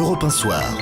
Europe 1 Soir.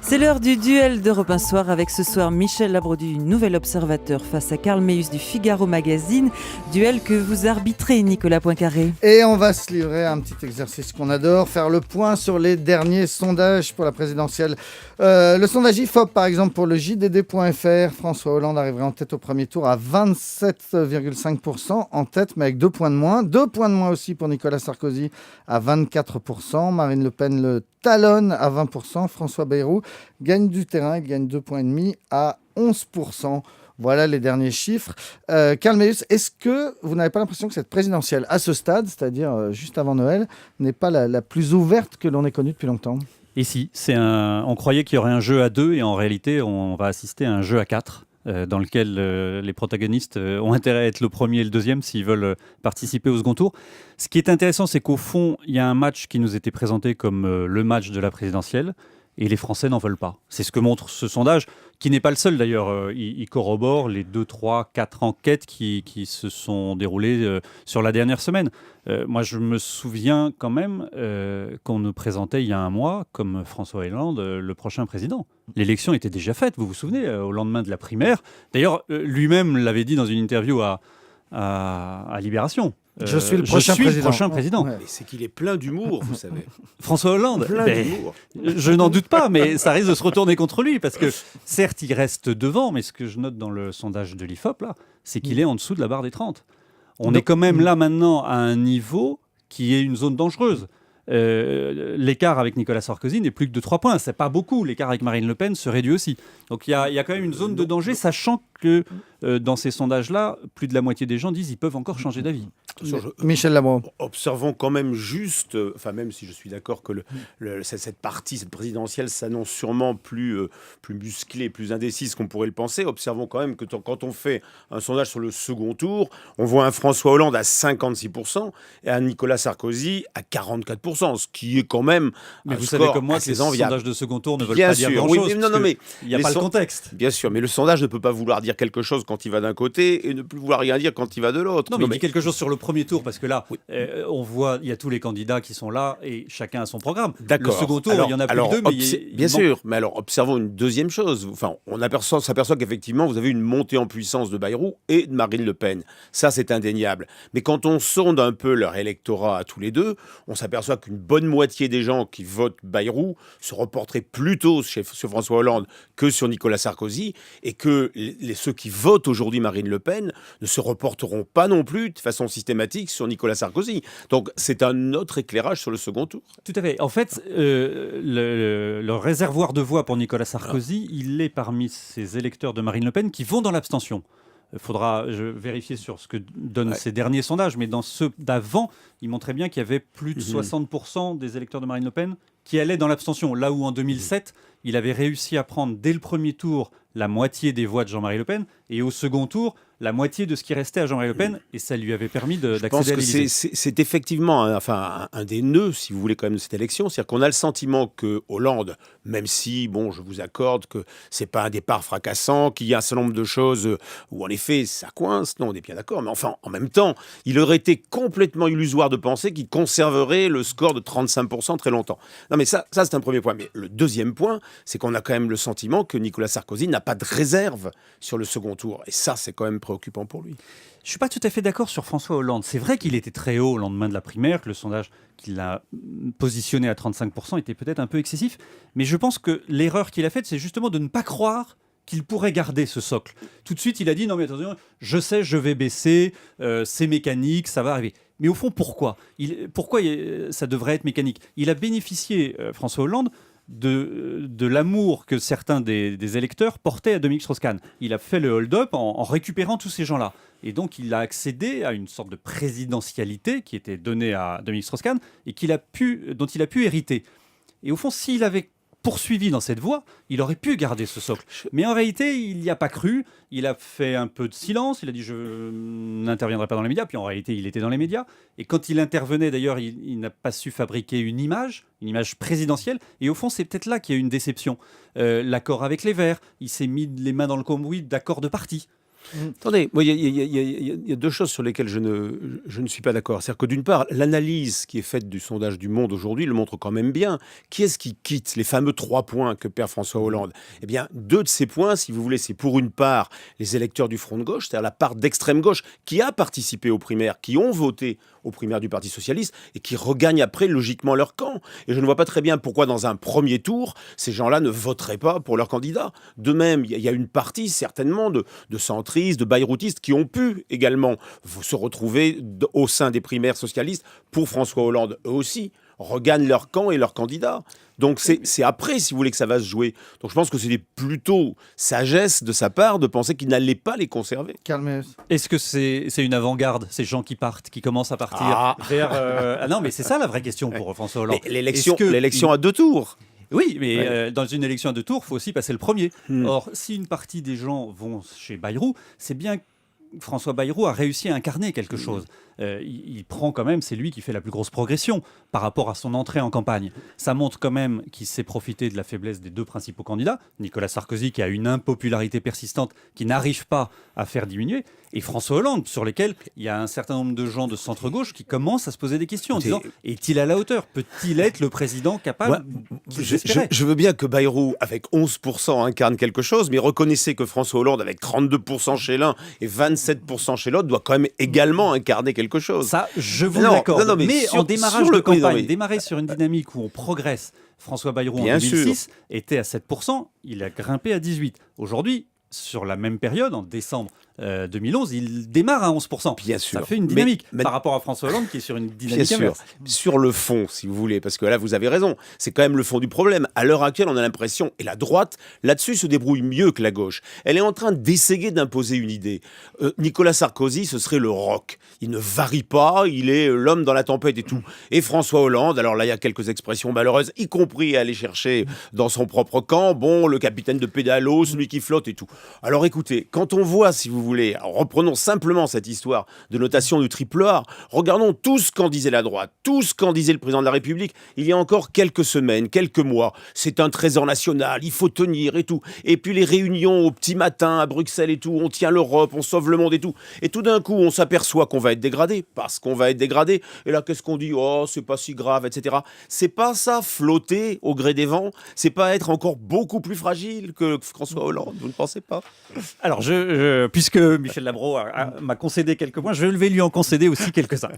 C'est l'heure du duel d'Europe 1 Soir avec ce soir Michel Labrodu, nouvel observateur face à Karl Meeus du Figaro Magazine. Duel que vous arbitrez, Nicolas Poincaré. Et on va se livrer à un petit exercice qu'on adore, faire le point sur les derniers sondages pour la présidentielle. Le sondage IFOP, par exemple, pour le JDD.fr, François Hollande arriverait en tête au premier tour à 27,5% en tête, mais avec 2 points de moins. 2 points de moins aussi pour Nicolas Sarkozy à 24%. Marine Le Pen le talonne à 20%. François Bayrou gagne du terrain, il gagne 2,5 points à 11%. Voilà les derniers chiffres. Karl Meeus, est-ce que vous n'avez pas l'impression que cette présidentielle, à ce stade, c'est-à-dire juste avant Noël, n'est pas la plus ouverte que l'on ait connue depuis longtemps ? Et si, on croyait qu'il y aurait un jeu à 2 et en réalité, on va assister à un jeu à 4 dans lequel les protagonistes ont intérêt à être le premier et le deuxième s'ils veulent participer au second tour. Ce qui est intéressant, c'est qu'au fond, il y a un match qui nous était présenté comme le match de la présidentielle et les Français n'en veulent pas. C'est ce que montre ce sondage, qui n'est pas le seul d'ailleurs. Il corrobore les 2, 3, 4 enquêtes qui se sont déroulées sur la dernière semaine. Moi, je me souviens quand même qu'on nous présentait il y a un mois comme François Hollande, le prochain président. L'élection était déjà faite, vous vous souvenez, au lendemain de la primaire. D'ailleurs, lui-même l'avait dit dans une interview à Libération. Je suis le prochain président. Ouais. Mais c'est qu'il est plein d'humour, vous savez. François Hollande, plein d'humour. Je n'en doute pas, mais ça risque de se retourner contre lui, parce que certes, il reste devant, mais ce que je note dans le sondage de l'IFOP, là, c'est qu'il est en dessous de la barre des 30. On est quand même là maintenant à un niveau qui est une zone dangereuse. L'écart avec Nicolas Sarkozy n'est plus que de 3 points. C'est pas beaucoup. L'écart avec Marine Le Pen se réduit aussi. Donc il y a quand même une zone de danger, sachant que dans ces sondages-là, plus de la moitié des gens disent qu'ils peuvent encore changer d'avis. Michel Labrodu. Observons quand même juste, même si je suis d'accord que cette présidentielle s'annonce sûrement plus musclée, plus indécise qu'on pourrait le penser, observons quand même que quand on fait un sondage sur le second tour, on voit un François Hollande à 56% et un Nicolas Sarkozy à 44%, ce qui est quand même mais un vous score savez comme moi que assez les enviable. sondages de second tour ne veulent Bien pas sûr, dire grand-chose. Oui, mais il n'y a pas le contexte. Bien sûr, mais le sondage ne peut pas vouloir dire quelque chose quand il va d'un côté et ne plus vouloir rien dire quand il va de l'autre. Non, mais il dit quelque chose sur le premier tour, parce que là, on voit, il y a tous les candidats qui sont là et chacun a son programme. D'accord. Le second tour, il y en a plus que 2, mais bien sûr. Mais alors, observons une deuxième chose. Enfin, on s'aperçoit qu'effectivement, vous avez une montée en puissance de Bayrou et de Marine Le Pen. Ça, c'est indéniable. Mais quand on sonde un peu leur électorat à tous les deux, on s'aperçoit qu'une bonne moitié des gens qui votent Bayrou se reporteraient plutôt sur François Hollande que sur Nicolas Sarkozy, et que ceux qui votent aujourd'hui Marine Le Pen ne se reporteront pas non plus de façon systématique sur Nicolas Sarkozy. Donc c'est un autre éclairage sur le second tour. Tout à fait. En fait, le réservoir de voix pour Nicolas Sarkozy, il est parmi ces électeurs de Marine Le Pen qui vont dans l'abstention. Il faudra vérifier sur ce que donnent ces derniers sondages, mais dans ceux d'avant, il montrait bien qu'il y avait plus de 60% des électeurs de Marine Le Pen qui allaient dans l'abstention. Là où en 2007, il avait réussi à prendre dès le premier tour la moitié des voix de Jean-Marie Le Pen, et au second tour, la moitié de ce qui restait à Jean-Marie Le Pen, et ça lui avait permis d'accéder à l'Élysée. C'est effectivement un des nœuds, si vous voulez, quand même, de cette élection. C'est-à-dire qu'on a le sentiment que Hollande, même si, je vous accorde que c'est pas un départ fracassant, qu'il y a un certain nombre de choses où, en effet, ça coince, non, on est bien d'accord, mais enfin, en même temps, il aurait été complètement illusoire de penser qu'il conserverait le score de 35% très longtemps. Non, mais ça c'est un premier point. Mais le deuxième point, c'est qu'on a quand même le sentiment que Nicolas Sarkozy n'a pas de réserve sur le second tour. Et ça, c'est quand même préoccupant pour lui. Je ne suis pas tout à fait d'accord sur François Hollande. C'est vrai qu'il était très haut au lendemain de la primaire, que le sondage qu'il a positionné à 35% était peut-être un peu excessif. Mais je pense que l'erreur qu'il a faite, c'est justement de ne pas croire qu'il pourrait garder ce socle. Tout de suite, il a dit « Non mais attention, je sais, je vais baisser, c'est mécanique, ça va arriver ». Mais au fond, pourquoi ça devrait être mécanique ? Il a bénéficié, François Hollande, de l'amour que certains des électeurs portaient à Dominique Strauss-Kahn. Il a fait le hold-up en récupérant tous ces gens-là. Et donc, il a accédé à une sorte de présidentialité qui était donnée à Dominique Strauss-Kahn et dont il a pu hériter. Et au fond, s'il avait poursuivi dans cette voie, il aurait pu garder ce socle. Mais en réalité, il n'y a pas cru. Il a fait un peu de silence. Il a dit « je n'interviendrai pas dans les médias ». Puis en réalité, il était dans les médias. Et quand il intervenait, d'ailleurs, il n'a pas su fabriquer une image présidentielle. Et au fond, c'est peut-être là qu'il y a eu une déception. L'accord avec les Verts, il s'est mis les mains dans le cambouis d'accords de parti. Attendez, il y a deux choses sur lesquelles je ne suis pas d'accord. C'est-à-dire que d'une part, l'analyse qui est faite du sondage du Monde aujourd'hui le montre quand même bien. Qui est-ce qui quitte les fameux 3 points que perd François Hollande? Eh bien, 2 de ces points, si vous voulez, c'est pour une part les électeurs du Front de gauche, c'est-à-dire la part d'extrême gauche qui a participé aux primaires, qui ont voté aux primaires du Parti socialiste et qui regagnent après logiquement leur camp. Et je ne vois pas très bien pourquoi dans un premier tour, ces gens-là ne voteraient pas pour leur candidat. De même, il y a une partie certainement de centristes, de bayroutistes qui ont pu également se retrouver au sein des primaires socialistes pour François Hollande. Eux aussi regagnent leur camp et leur candidat. Donc c'est après, si vous voulez, que ça va se jouer. Donc je pense que c'est plutôt sagesse de sa part de penser qu'il n'allait pas les conserver. Karl Meus. Est-ce que c'est une avant-garde, ces gens qui partent, qui commencent à partir vers... Ah non, mais c'est ça la vraie question pour François Hollande. Mais l'élection à 2 tours. Oui, mais dans une élection à 2 tours, il faut aussi passer le premier. Or, si une partie des gens vont chez Bayrou, c'est bien que François Bayrou a réussi à incarner quelque chose. Il prend quand même, c'est lui qui fait la plus grosse progression par rapport à son entrée en campagne. Ça montre quand même qu'il s'est profité de la faiblesse des 2 principaux candidats, Nicolas Sarkozy qui a une impopularité persistante qui n'arrive pas à faire diminuer, et François Hollande sur lesquels il y a un certain nombre de gens de centre-gauche qui commencent à se poser des questions en disant, est-il à la hauteur? Peut-il être le président capable je veux bien que Bayrou, avec 11%, incarne quelque chose, mais reconnaissez que François Hollande, avec 32% chez l'un et 27% chez l'autre, doit quand même également incarner quelque chose. Ça, je vous l'accorde. Mais en démarrage de campagne, démarrer sur une dynamique où on progresse, François Bayrou en 2006 était à 7%, il a grimpé à 18%. Aujourd'hui, sur la même période, en décembre 2011, il démarre à 11%. Bien sûr. Ça fait une dynamique par rapport à François Hollande qui est sur une dynamique inverse. Sur le fond, si vous voulez, parce que là, vous avez raison, c'est quand même le fond du problème. À l'heure actuelle, on a l'impression, et la droite, là-dessus, se débrouille mieux que la gauche. Elle est en train d'essayer d'imposer une idée. Nicolas Sarkozy, ce serait le roc. Il ne varie pas, il est l'homme dans la tempête et tout. Et François Hollande, alors là, il y a quelques expressions malheureuses, y compris à aller chercher dans son propre camp, bon, le capitaine de pédalo, celui qui flotte et tout. Alors écoutez, quand on voit, si vous voulez, reprenons simplement cette histoire de notation du triple A, regardons tout ce qu'en disait la droite, tout ce qu'en disait le président de la République il y a encore quelques semaines, quelques mois. C'est un trésor national, il faut tenir et tout. Et puis les réunions au petit matin à Bruxelles et tout, on tient l'Europe, on sauve le monde et tout. Et tout d'un coup, on s'aperçoit qu'on va être dégradé, parce qu'on va être dégradé. Et là, qu'est-ce qu'on dit? Oh, c'est pas si grave, etc. C'est pas ça, flotter au gré des vents. C'est pas être encore beaucoup plus fragile que François Hollande, vous ne pensez pas? Alors, puisque Michel Labro m'a concédé quelques points, je vais lui en concéder aussi quelques-uns.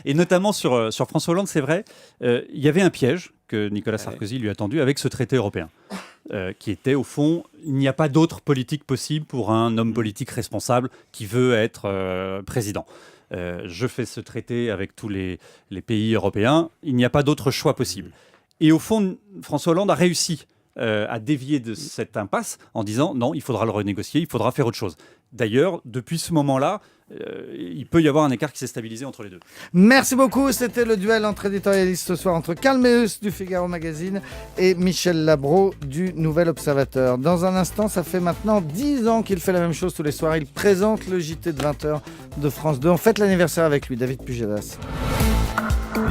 Et notamment sur François Hollande, c'est vrai, il y avait un piège que Nicolas Sarkozy lui a tendu avec ce traité européen, qui était au fond, il n'y a pas d'autre politique possible pour un homme politique responsable qui veut être président. Je fais ce traité avec tous les pays européens, il n'y a pas d'autre choix possible. Et au fond, François Hollande a réussi à dévier de cette impasse en disant non, il faudra le renégocier, il faudra faire autre chose. D'ailleurs, depuis ce moment-là, il peut y avoir un écart qui s'est stabilisé entre les deux. Merci beaucoup. C'était le duel entre éditorialistes ce soir, entre Karl Meus du Figaro Magazine et Michel Labro du Nouvel Observateur. Dans un instant, ça fait maintenant 10 ans qu'il fait la même chose tous les soirs. Il présente le JT de 20h de France 2. On fête l'anniversaire avec lui, David Pujadas.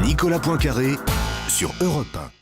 Nicolas Poincaré sur Europe 1.